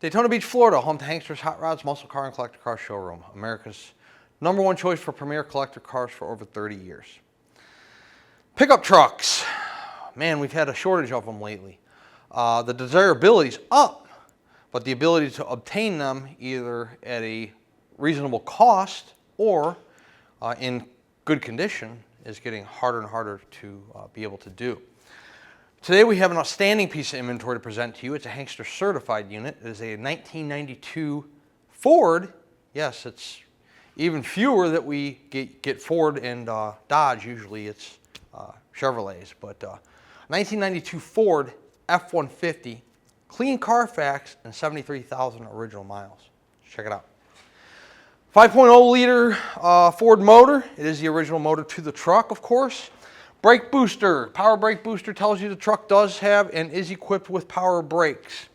Daytona Beach, Florida, home to Hanksters Hot Rods, Muscle Car and Collector Car Showroom. America's #1 choice for premier collector cars for over 30 years. Pickup trucks. Man, we've had a shortage of them lately. The desirability's up, but the ability to obtain them either at a reasonable cost or in good condition is getting harder and harder to be able to do. Today we have an outstanding piece of inventory to present to you. It's a Hankster certified unit. It is a 1992 Ford. Yes, it's even fewer that we get Ford and Dodge. Usually it's Chevrolets, but 1992 Ford F150, clean Carfax, and 73,000 original miles. Check it out. 5.0 liter Ford motor. It is the original motor to the truck, of course. Brake booster. Power brake booster tells you the truck does have and is equipped with power brakes.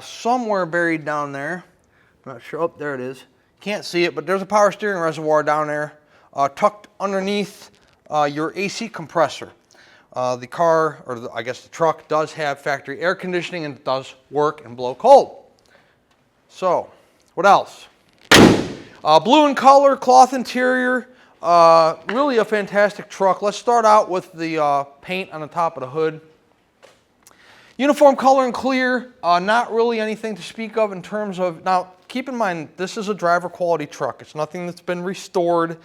Somewhere buried down there, I'm not sure, oh, there it is. Can't see it, but there's a power steering reservoir down there, tucked underneath your AC compressor. The car, or I guess the truck, does have factory air conditioning and it does work and blow cold. So, what else? Blue in color, cloth interior. Really a fantastic truck. Let's start out with the paint on the top of the hood. Uniform color and clear, not really anything to speak of in terms of, now keep in mind this is a driver quality truck. It's nothing that's been restored.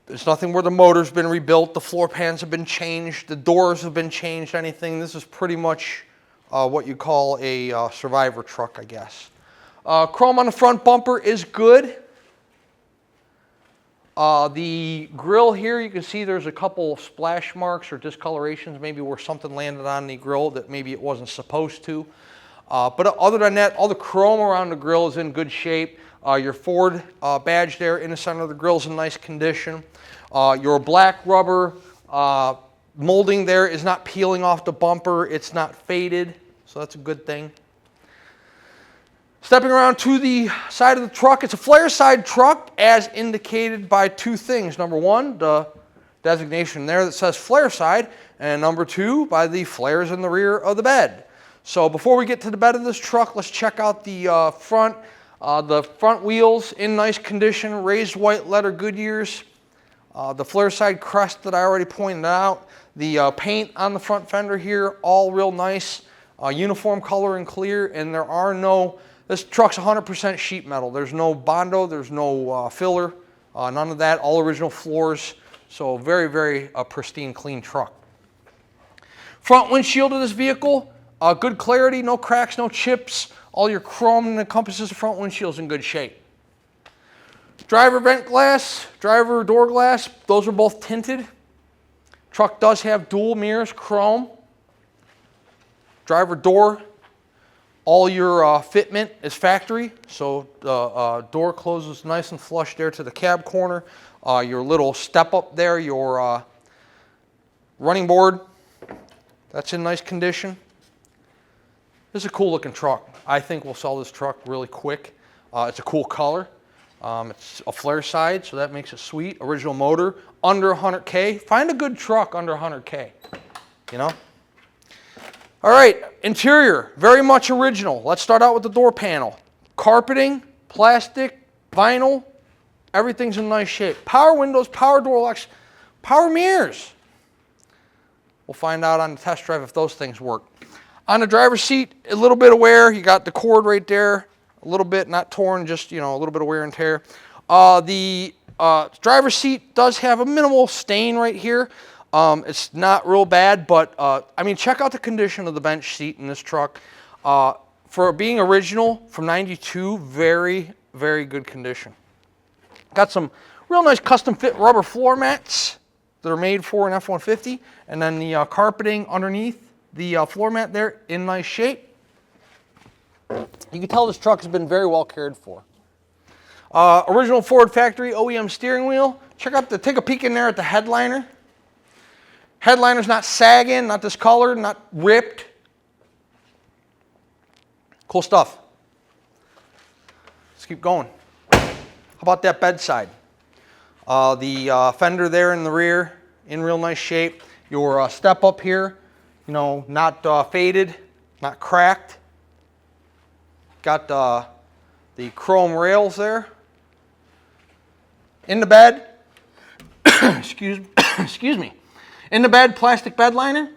It's nothing where the motor's been rebuilt, the floor pans have been changed, the doors have been changed, anything. This is pretty much what you call a survivor truck, I guess. Chrome on the front bumper is good. The grill here, you can see there's a couple splash marks or discolorations, maybe where something landed on the grill that maybe it wasn't supposed to. But other than that, all the chrome around the grill is in good shape. Your Ford badge there in the center of the grill is in nice condition. Your black rubber molding there is not peeling off the bumper. It's not faded, so that's a good thing. Stepping around to the side of the truck, it's a flare side truck as indicated by two things. Number one, the designation there that says flare side, and number two, by the flares in the rear of the bed. So before we get to the bed of this truck, let's check out the front. The front wheels in nice condition, raised white letter Goodyears. The flare side crest that I already pointed out. The paint on the front fender here, all real nice. Uniform color and clear, and there are no, this truck's 100% sheet metal. There's no Bondo, there's no filler, none of that, all original floors. So very, very pristine, clean truck. Front windshield of this vehicle, good clarity, no cracks, no chips. All your chrome that encompasses the front windshield is in good shape. Driver vent glass, driver door glass, those are both tinted. Truck does have dual mirrors, chrome. Driver door, all your fitment is factory, so the door closes nice and flush there to the cab corner. Your little step up there, your running board, that's in nice condition. This is a cool looking truck. I think we'll sell this truck really quick. It's a cool color. It's a flare side, so that makes it sweet. Original motor, under 100K. Find a good truck under 100K, you know? All right, interior, very much original. Let's start out with the door panel. Carpeting, plastic, vinyl, everything's in nice shape. Power windows, power door locks, power mirrors. We'll find out on the test drive if those things work. On the driver's seat, a little bit of wear. You got the cord right there, a little bit, not torn, just, you know, a little bit of wear and tear. The driver's seat does have a minimal stain right here. It's not real bad, but I mean, check out the condition of the bench seat in this truck. For being original from '92, very, very good condition. Got some real nice custom fit rubber floor mats that are made for an F-150, and then the carpeting underneath the floor mat there in nice shape. You can tell this truck has been very well cared for. Original Ford factory OEM steering wheel. Check out take a peek in there at the headliner. Headliner's not sagging, not discolored, not ripped. Cool stuff. Let's keep going. How about that bedside? The fender there in the rear, in real nice shape. Your step up here, you know, not faded, not cracked. Got the chrome rails there. In the bed, excuse me. In the bed, plastic bed liner.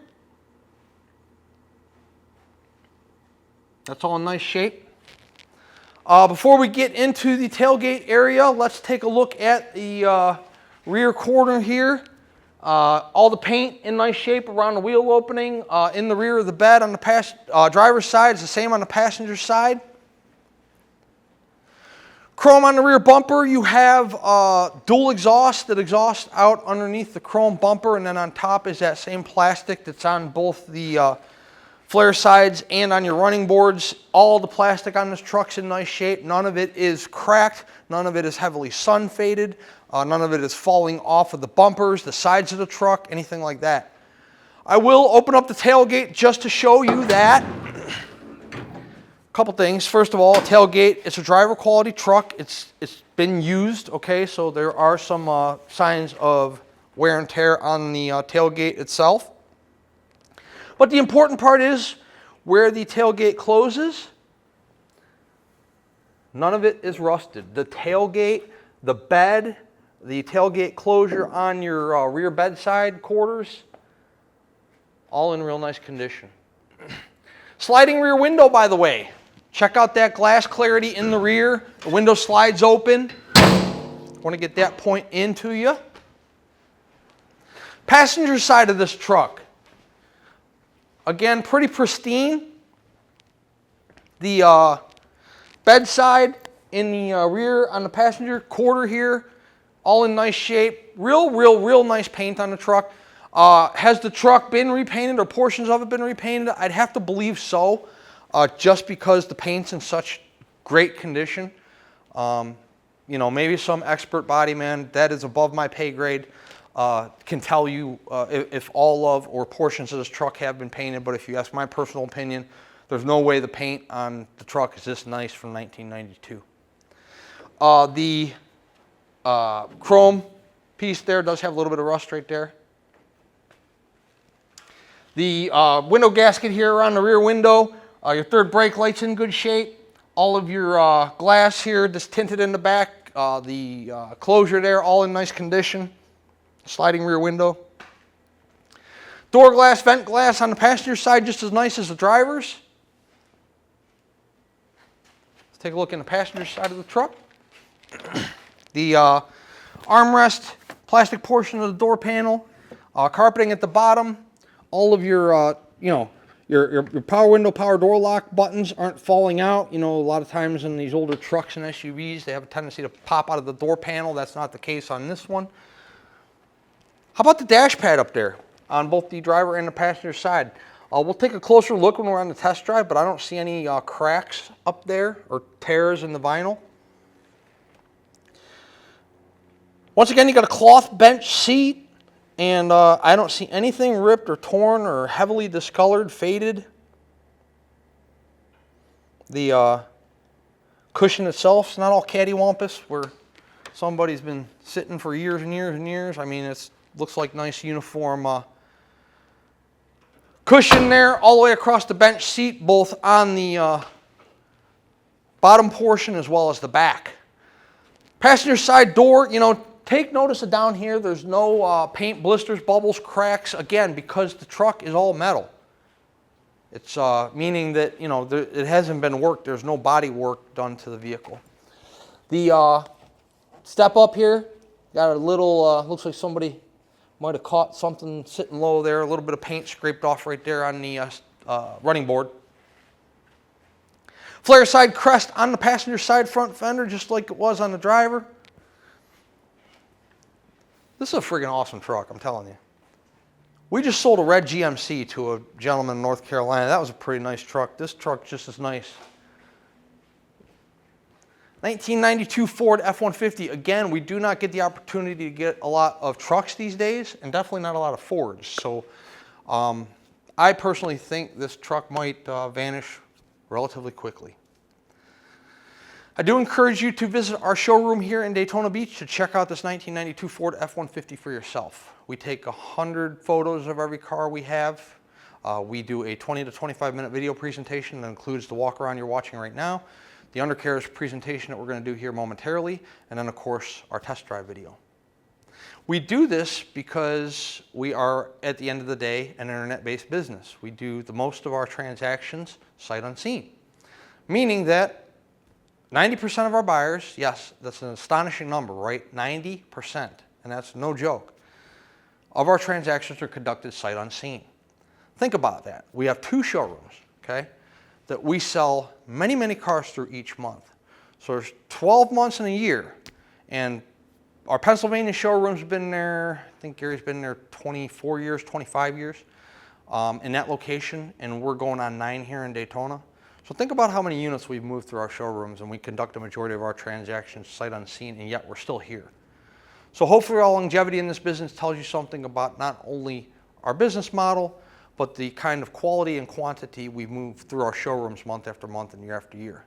That's all in nice shape. Before we get into the tailgate area, let's take a look at the rear corner here. All the paint in nice shape around the wheel opening. In the rear of the bed on the driver's side is the same on the passenger side. Chrome on the rear bumper. You have dual exhaust that exhausts out underneath the chrome bumper, and then on top is that same plastic that's on both the flare sides and on your running boards. All the plastic on this truck's in nice shape. None of it is cracked. None of it is heavily sun faded. None of it is falling off of the bumpers, the sides of the truck, anything like that. I will open up the tailgate just to show you that. A couple things. First of all, a tailgate, it's a driver quality truck. It's been used, okay, so there are some signs of wear and tear on the tailgate itself. But the important part is where the tailgate closes, none of it is rusted. The tailgate, the bed, the tailgate closure on your rear bedside quarters, all in real nice condition. Sliding rear window, by the way. Check out that glass clarity in the rear. The window slides open. Want to get that point into you. Passenger side of this truck. Again, pretty pristine. The bedside in the rear on the passenger quarter here, all in nice shape. Real nice paint on the truck. Has the truck been repainted or portions of it been repainted? I'd have to believe so, just because the paint's in such great condition. You know, maybe some expert body man, that is above my pay grade, can tell you if all of or portions of this truck have been painted, but if you ask my personal opinion, there's no way the paint on the truck is this nice from 1992. The chrome piece there does have a little bit of rust right there. The window gasket here around the rear window, your third brake light's in good shape. All of your glass here just tinted in the back, the closure there, all in nice condition. Sliding rear window. Door glass, vent glass on the passenger side just as nice as the driver's. Let's take a look in the passenger side of the truck. The armrest, plastic portion of the door panel, carpeting at the bottom. All of your, your power window, power door lock buttons aren't falling out. You know, a lot of times in these older trucks and SUVs, they have a tendency to pop out of the door panel. That's not the case on this one. How about the dash pad up there on both the driver and the passenger side? We'll take a closer look when we're on the test drive, but I don't see any cracks up there or tears in the vinyl. Once again, you got a cloth bench seat, and I don't see anything ripped or torn or heavily discolored, faded. The cushion itself is not all cattywampus where somebody's been sitting for years and years and years. I mean, it's looks like nice uniform cushion there all the way across the bench seat, both on the bottom portion as well as the back. Passenger side door, you know, take notice of down here, there's no paint blisters, bubbles, cracks, again, because the truck is all metal. It's meaning that, you know, it hasn't been worked. There's no body work done to the vehicle. The step up here, got a little, looks like somebody might have caught something sitting low there, a little bit of paint scraped off right there on the running board. Flare side crest on the passenger side front fender, just like it was on the driver. This is a friggin' awesome truck, I'm telling you. We just sold a red GMC to a gentleman in North Carolina. That was a pretty nice truck. This truck's just as nice. 1992 Ford F150. Again, we do not get the opportunity to get a lot of trucks these days, and definitely not a lot of Fords. So I personally think this truck might vanish relatively quickly. I do encourage you to visit our showroom here in Daytona Beach to check out this 1992 Ford F150 for yourself. We take 100 photos of every car we have. We do a 20 to 25 minute video presentation that includes the walk around you're watching right now, the undercarriage presentation that we're going to do here momentarily, and then of course our test drive video. We do this because we are, at the end of the day, an internet-based business. We do the most of our transactions sight unseen, meaning that 90% of our buyers, yes, that's an astonishing number, right? 90%, and that's no joke, of our transactions are conducted sight unseen. Think about that. We have 2 showrooms, okay, that we sell many, many cars through each month. So there's 12 months in a year, and our Pennsylvania showroom's have been there, I think Gary's been there 24 years, 25 years in that location, and we're going on 9 here in Daytona. So think about how many units we've moved through our showrooms, and we conduct a majority of our transactions sight unseen, and yet we're still here. So hopefully our longevity in this business tells you something about not only our business model, but the kind of quality and quantity we move through our showrooms month after month and year after year.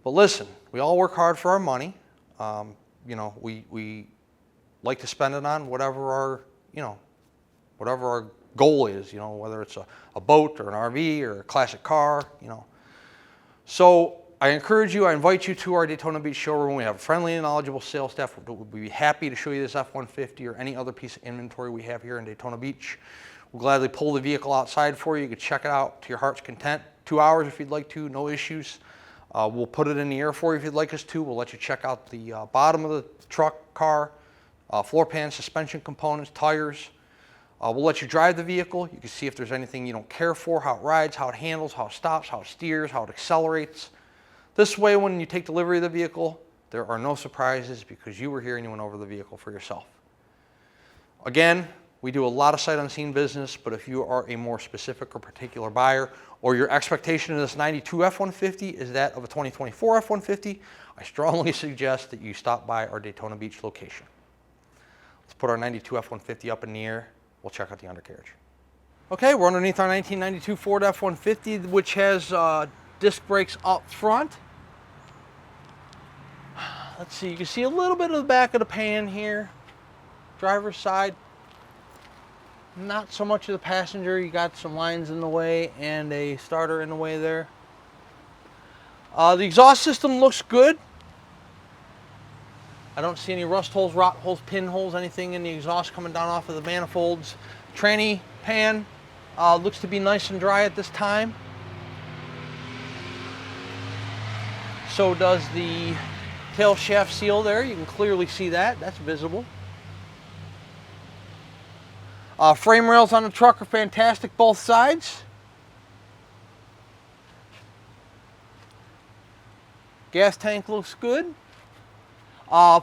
But listen, we all work hard for our money. You know, we like to spend it on whatever our, whatever our goal is, whether it's a boat or an RV or a classic car, So I encourage you, I invite you to our Daytona Beach showroom. We have a friendly and knowledgeable sales staff. We'll be happy to show you this F-150 or any other piece of inventory we have here in Daytona Beach. We'll gladly pull the vehicle outside for you. You can check it out to your heart's content. 2 hours if you'd like to, no issues. We'll put it in the air for you if you'd like us to. We'll let you check out the bottom of the truck, car, floor pan, suspension components, tires. We'll let you drive the vehicle. You can see if there's anything you don't care for, how it rides, how it handles, how it stops, how it steers, how it accelerates. This way, when you take delivery of the vehicle, there are no surprises because you were here and you went over the vehicle for yourself. Again, we do a lot of sight unseen business, but if you are a more specific or particular buyer, or your expectation of this 92 F-150 is that of a 2024 F-150, I strongly suggest that you stop by our Daytona Beach location. Let's put our 92 F-150 up in the air. We'll check out the undercarriage. Okay, we're underneath our 1992 Ford F-150, which has disc brakes up front. Let's see, you can see a little bit of the back of the pan here. Driver's side. Not so much of the passenger. You got some lines in the way and a starter in the way there. The exhaust system looks good. I don't see any rust holes, rot holes, pinholes, anything in the exhaust coming down off of the manifolds. Tranny pan looks to be nice and dry at this time. So does the tail shaft seal there. You can clearly see that. That's visible. Frame rails on the truck are fantastic, both sides. Gas tank looks good.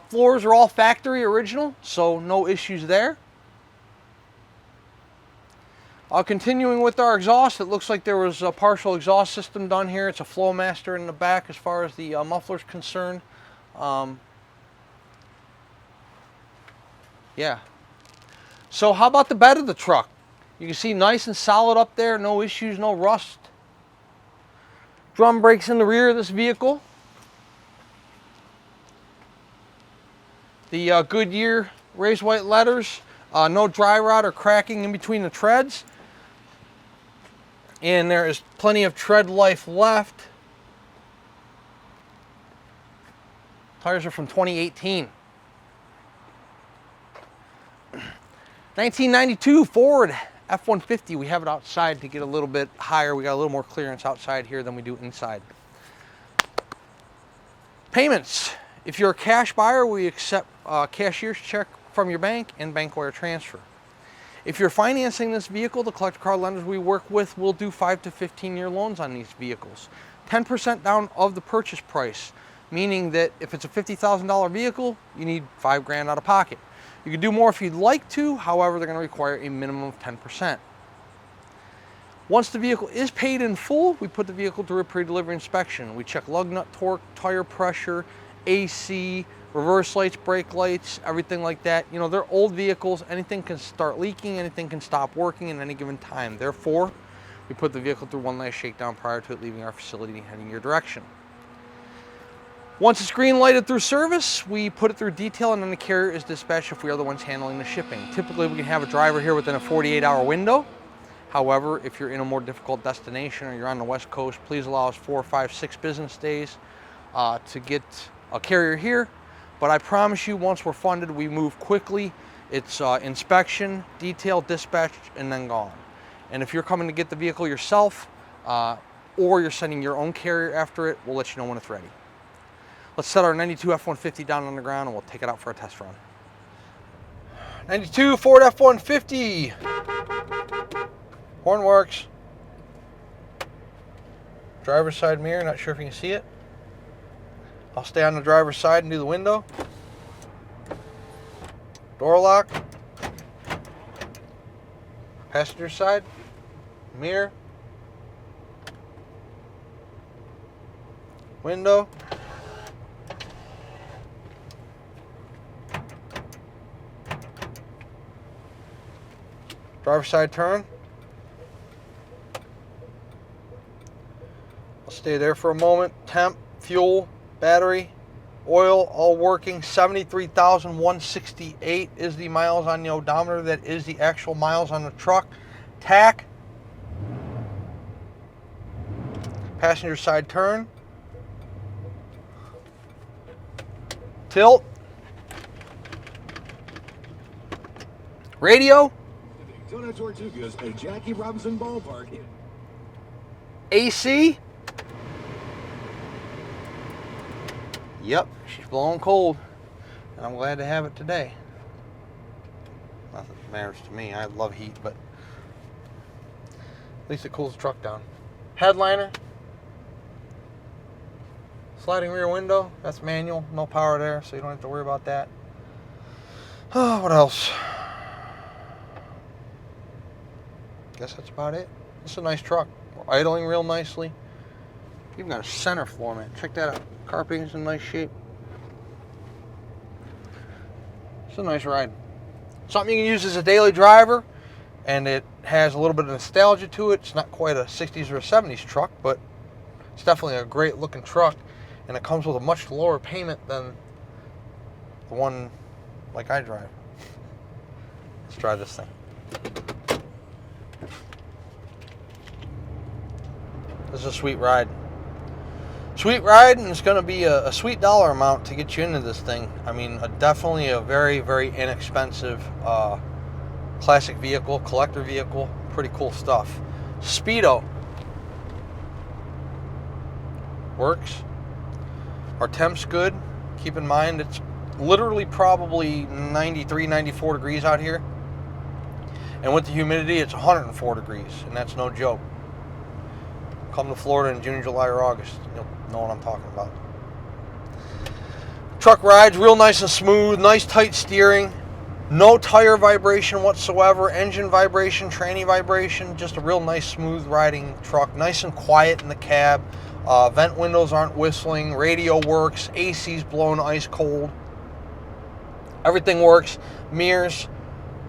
Floors are all factory original, so no issues there. Continuing with our exhaust, it looks like there was a partial exhaust system done here. It's a Flowmaster in the back as far as the muffler's concerned. Yeah. So how about the bed of the truck? You can see nice and solid up there, no issues, no rust. Drum brakes in the rear of this vehicle. The Goodyear raised white letters, no dry rot or cracking in between the treads. And there is plenty of tread life left. Tires are from 2018. 1992 Ford F-150. We have it outside to get a little bit higher. We got a little more clearance outside here than we do inside. Payments. If you're a cash buyer, we accept cashier's check from your bank and bank wire transfer. If you're financing this vehicle, the collector car lenders we work with will do 5 to 15-year loans on these vehicles. 10% down of the purchase price, meaning that if it's a $50,000 vehicle, you need $5 grand out of pocket. You can do more if you'd like to, however, they're going to require a minimum of 10%. Once the vehicle is paid in full, we put the vehicle through a pre-delivery inspection. We check lug nut torque, tire pressure, AC, reverse lights, brake lights, everything like that. You know, they're old vehicles. Anything can start leaking, anything can stop working at any given time. Therefore, we put the vehicle through one last shakedown prior to it leaving our facility and heading your direction. Once it's green lighted through service, we put it through detail and then the carrier is dispatched if we are the ones handling the shipping. Typically, we can have a driver here within a 48-hour window. However, if you're in a more difficult destination or you're on the West Coast, please allow us 4, 5, 6 business days to get a carrier here. But I promise you, once we're funded, we move quickly. It's inspection, detail, dispatch, and then gone. And if you're coming to get the vehicle yourself, or you're sending your own carrier after it, we'll let you know when it's ready. Let's set our 92 F-150 down on the ground and we'll take it out for a test run. 92 Ford F-150. Horn works. Driver's side mirror, not sure if you can see it. I'll stay on the driver's side and do the window. Door lock. Passenger side. Mirror. Window. Driver's side turn. I'll stay there for a moment. Temp, fuel, battery, oil, all working. 73,168 is the miles on the odometer. That is the actual miles on the truck. Tack. Passenger side turn. Tilt. Radio. Tortugas at Jackie Robinson Ballpark. AC. Yep, she's blowing cold, and I'm glad to have it today. Nothing matters to me. I love heat, but at least it cools the truck down. Headliner. Sliding rear window. That's manual. No power there, so you don't have to worry about that. Oh, what else? Guess that's about it. It's a nice truck. We're idling real nicely. Even got a center floor, man. Check that out. Carpeting's in nice shape. It's a nice ride. Something you can use as a daily driver, and it has a little bit of nostalgia to it. It's not quite a 60s or a 70s truck, but it's definitely a great looking truck, and it comes with a much lower payment than the one like I drive. Let's try this thing. This is a sweet ride. Sweet ride, and it's going to be a sweet dollar amount to get you into this thing. I mean, definitely a very, very inexpensive classic vehicle, collector vehicle. Pretty cool stuff. Speedo. Works. Our temp's good. Keep in mind, it's literally probably 93, 94 degrees out here. And with the humidity, it's 104 degrees, and that's no joke. Come to Florida in June, July, or August. You'll know what I'm talking about. Truck rides real nice and smooth. Nice tight steering. No tire vibration whatsoever. Engine vibration, tranny vibration. Just a real nice smooth riding truck. Nice and quiet in the cab. Vent windows aren't whistling. Radio works. AC's blowing ice cold. Everything works. Mirrors,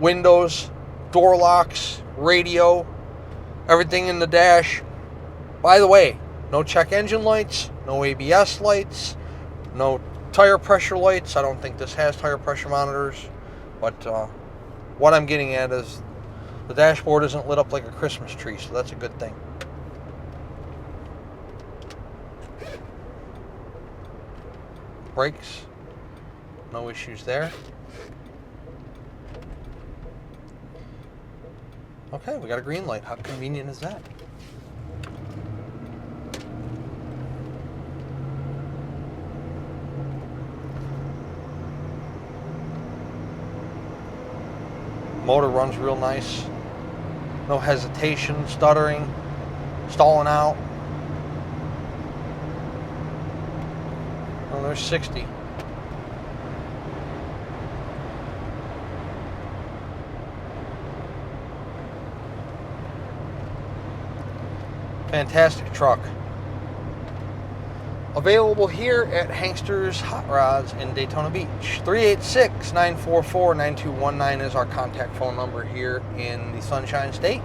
windows, door locks, radio. Everything in the dash. By the way, no check engine lights, no ABS lights, no tire pressure lights. I don't think this has tire pressure monitors, but what I'm getting at is the dashboard isn't lit up like a Christmas tree, so that's a good thing. Brakes, no issues there. Okay, we got a green light. How convenient is that? Motor runs real nice. No hesitation, stuttering, stalling out. Oh, there's 60. Fantastic truck. Available here at Hanksters Hot Rods in Daytona Beach. 386-944-9219 is our contact phone number here in the Sunshine State.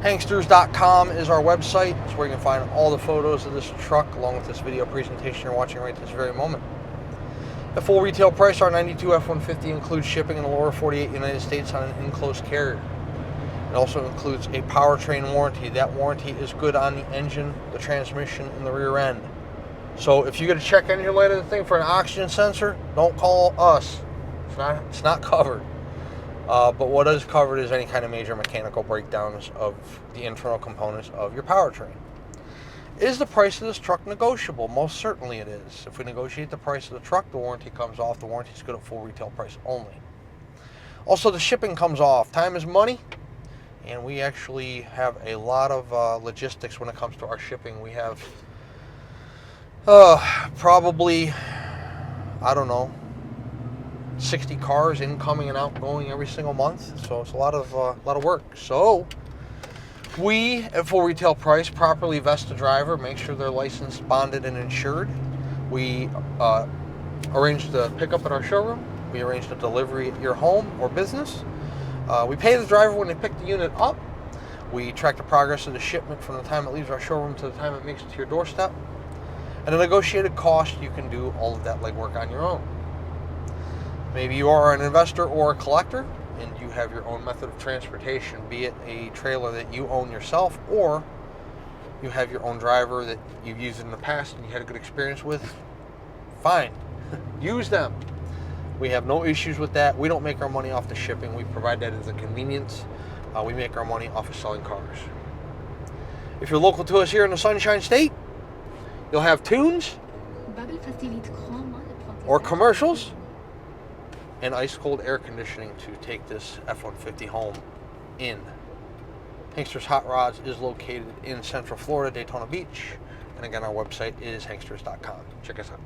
Hanksters.com is our website. It's where you can find all the photos of this truck along with this video presentation you're watching right this very moment. The full retail price, our 92 F-150 includes shipping in the lower 48 United States on an enclosed carrier. It also includes a powertrain warranty. That warranty is good on the engine, the transmission, and the rear end. So if you get a check engine light of the thing for an oxygen sensor, don't call us. It's not covered. But what is covered is any kind of major mechanical breakdowns of the internal components of your powertrain. Is the price of this truck negotiable? Most certainly it is. If we negotiate the price of the truck, the warranty comes off. The warranty is good at full retail price only. Also, the shipping comes off. Time is money, and we actually have a lot of logistics when it comes to our shipping. We have probably, I don't know, 60 cars incoming and outgoing every single month, so it's a lot of work. So we at full retail price properly vest the driver, make sure they're licensed, bonded, and insured. We arrange the pickup at our showroom. We arrange the delivery at your home or business. We pay the driver when they pick the unit up. We track the progress of the shipment from the time it leaves our showroom to the time it makes it to your doorstep. At a negotiated cost, you can do all of that legwork on your own. Maybe you are an investor or a collector and you have your own method of transportation, be it a trailer that you own yourself or you have your own driver that you've used in the past and you had a good experience with. Fine. Use them. We have no issues with that. We don't make our money off the shipping. We provide that as a convenience. We make our money off of selling cars. If you're local to us here in the Sunshine State, you'll have tunes or commercials and ice cold air conditioning to take this F-150 home in. Hanksters Hot Rods is located in Central Florida, Daytona Beach. And again, our website is hanksters.com. Check us out.